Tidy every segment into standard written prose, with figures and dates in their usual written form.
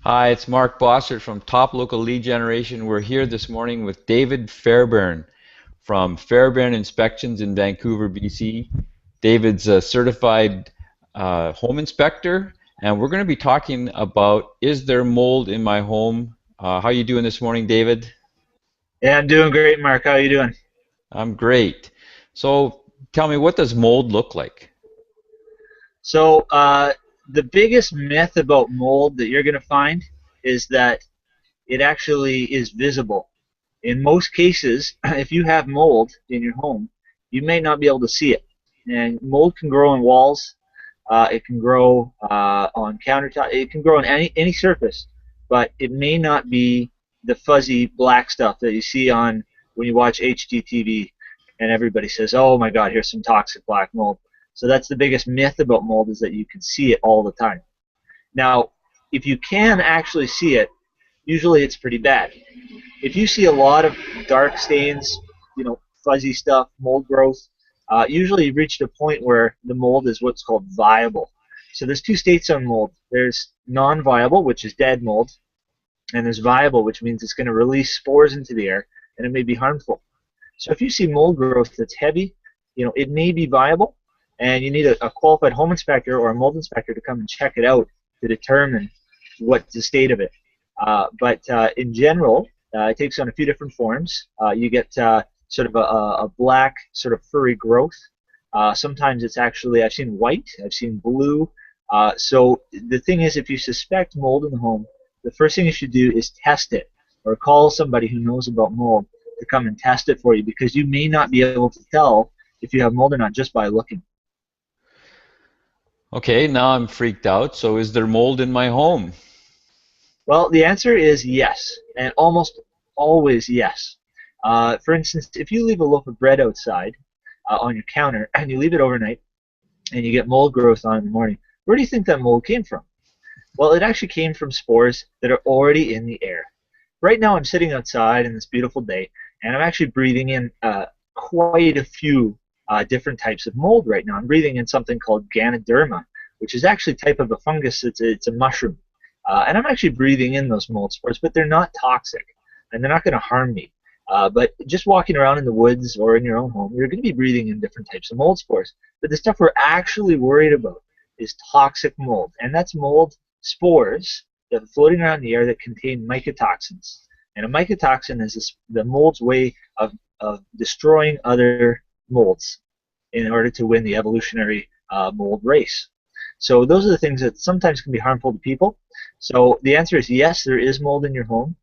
Hi, it's Mark Bossert from Top Local Lead Generation. We're here this morning with David Fairbairn from Fairbairn Inspections in Vancouver, BC. David's a certified home inspector, and we're going to be talking about, is there mold in my home? How you doing this morning, David? Yeah, I'm doing great, Mark. How are you doing? I'm great. So tell me, what does mold look like? So, the biggest myth about mold that you're going to find is that it actually is visible. In most cases, if you have mold in your home, you may not be able to see it. And mold can grow on walls, it can grow on countertop, it can grow on any surface, but it may not be the fuzzy black stuff that you see on when you watch HGTV and everybody says, "Oh my God, here's some toxic black mold." So that's the biggest myth about mold is that you can see it all the time. Now, if you can actually see it, usually it's pretty bad. If you see a lot of dark stains, fuzzy stuff, mold growth, usually you've reached a point where the mold is what's called viable. So there's two states on mold. There's non-viable, which is dead mold, and there's viable, which means it's going to release spores into the air, and it may be harmful. So if you see mold growth that's heavy, it may be viable, and you need a qualified home inspector or a mold inspector to come and check it out to determine what's the state of it. But in general, it takes on a few different forms. You get sort of a black, sort of furry growth. Sometimes it's actually, I've seen white, I've seen blue. So the thing is, if you suspect mold in the home, the first thing you should do is test it or call somebody who knows about mold to come and test it for you, because you may not be able to tell if you have mold or not just by looking. Okay, now I'm freaked out. So is there mold in my home? Well, the answer is yes, and almost always yes. For instance, if you leave a loaf of bread outside on your counter and you leave it overnight and you get mold growth on it in the morning, where do you think that mold came from? Well, it actually came from spores that are already in the air. Right now, I'm sitting outside in this beautiful day, and I'm actually breathing in quite a few different types of mold right now. I'm breathing in something called Ganoderma, which is actually a type of a fungus. It's a mushroom. And I'm actually breathing in those mold spores, but they're not toxic, and they're not going to harm me. But just walking around in the woods or in your own home, you're going to be breathing in different types of mold spores. But the stuff we're actually worried about is toxic mold, and that's mold spores that are floating around in the air that contain mycotoxins. And a mycotoxin is the mold's way of destroying other molds in order to win the evolutionary mold race. So those are the things that sometimes can be harmful to people. So the answer is yes, there is mold in your home,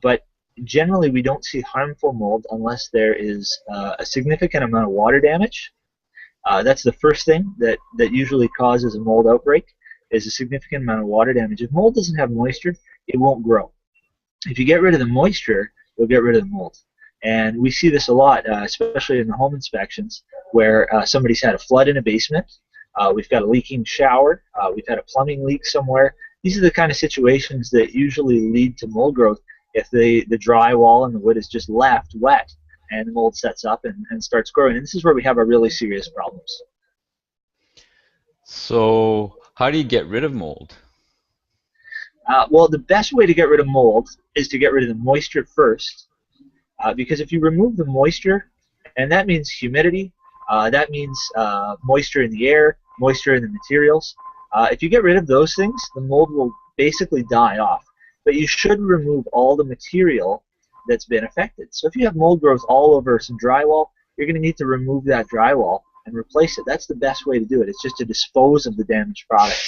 but generally we don't see harmful mold unless there is a significant amount of water damage. That's the first thing that usually causes a mold outbreak, is a significant amount of water damage. If mold doesn't have moisture, it won't grow. If you get rid of the moisture, you'll get rid of the mold. And we see this a lot, especially in the home inspections, where somebody's had a flood in a basement, we've got a leaking shower, we've had a plumbing leak somewhere. These are the kind of situations that usually lead to mold growth if the drywall and the wood is just left wet and the mold sets up and starts growing. And this is where we have our really serious problems. So how do you get rid of mold? Well, the best way to get rid of mold is to get rid of the moisture first, because if you remove the moisture, and that means humidity, that means moisture in the air, moisture in the materials. If you get rid of those things, the mold will basically die off. But you should remove all the material that's been affected. So if you have mold growth all over some drywall, you're going to need to remove that drywall and replace it. That's the best way to do it. It's just to dispose of the damaged product.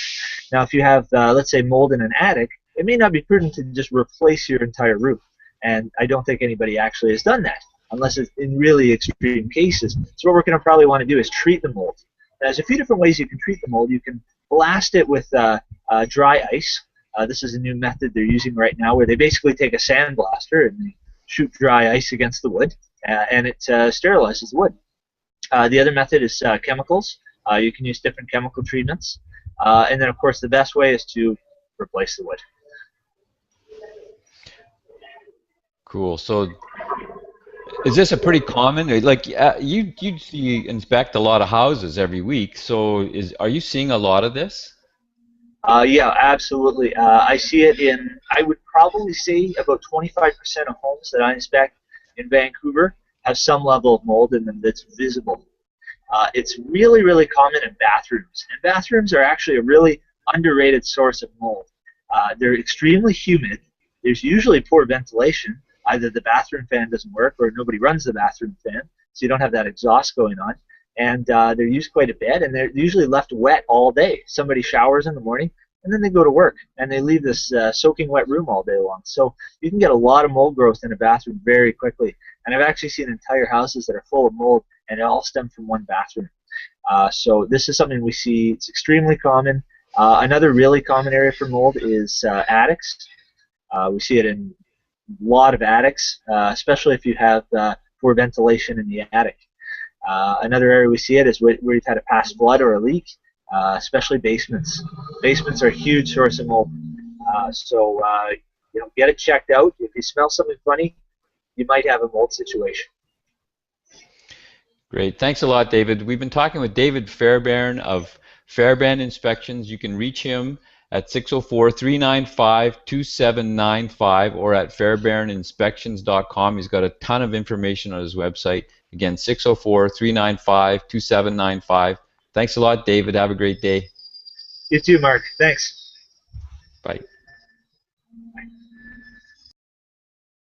Now, if you have, let's say, mold in an attic, it may not be prudent to just replace your entire roof. And I don't think anybody actually has done that, unless it's in really extreme cases. So what we're going to probably want to do is treat the mold. There's a few different ways you can treat the mold. You can blast it with dry ice. This is a new method they're using right now, where they basically take a sandblaster and they shoot dry ice against the wood, and it sterilizes the wood. The other method is chemicals. You can use different chemical treatments. And then, of course, the best way is to replace the wood. Cool. So is this a pretty common, like you inspect a lot of houses every week, so are you seeing a lot of this? Yeah, absolutely. I see it in, I would probably say about 25% of homes that I inspect in Vancouver have some level of mold in them that's visible. It's really, really common in bathrooms. And bathrooms are actually a really underrated source of mold. They're extremely humid. There's usually poor ventilation. Either the bathroom fan doesn't work or nobody runs the bathroom fan, so you don't have that exhaust going on. And they're used quite a bit, and they're usually left wet all day. Somebody showers in the morning, and then they go to work, and they leave this soaking wet room all day long. So you can get a lot of mold growth in a bathroom very quickly. And I've actually seen entire houses that are full of mold, and it all stemmed from one bathroom. So this is something we see. It's extremely common. Another really common area for mold is attics. We see it in a lot of attics, especially if you have poor ventilation in the attic. Another area we see it is where you've had a past flood or a leak, especially basements. Basements are a huge source of mold. So get it checked out. If you smell something funny, you might have a mold situation. Great. Thanks a lot, David. We've been talking with David Fairbairn of Fairbairn Inspections. You can reach him at 604-395-2795 or at fairbairninspections.com. He's got a ton of information on his website. Again, 604-395-2795. Thanks a lot, David. Have a great day. You too, Mark. Thanks. Bye.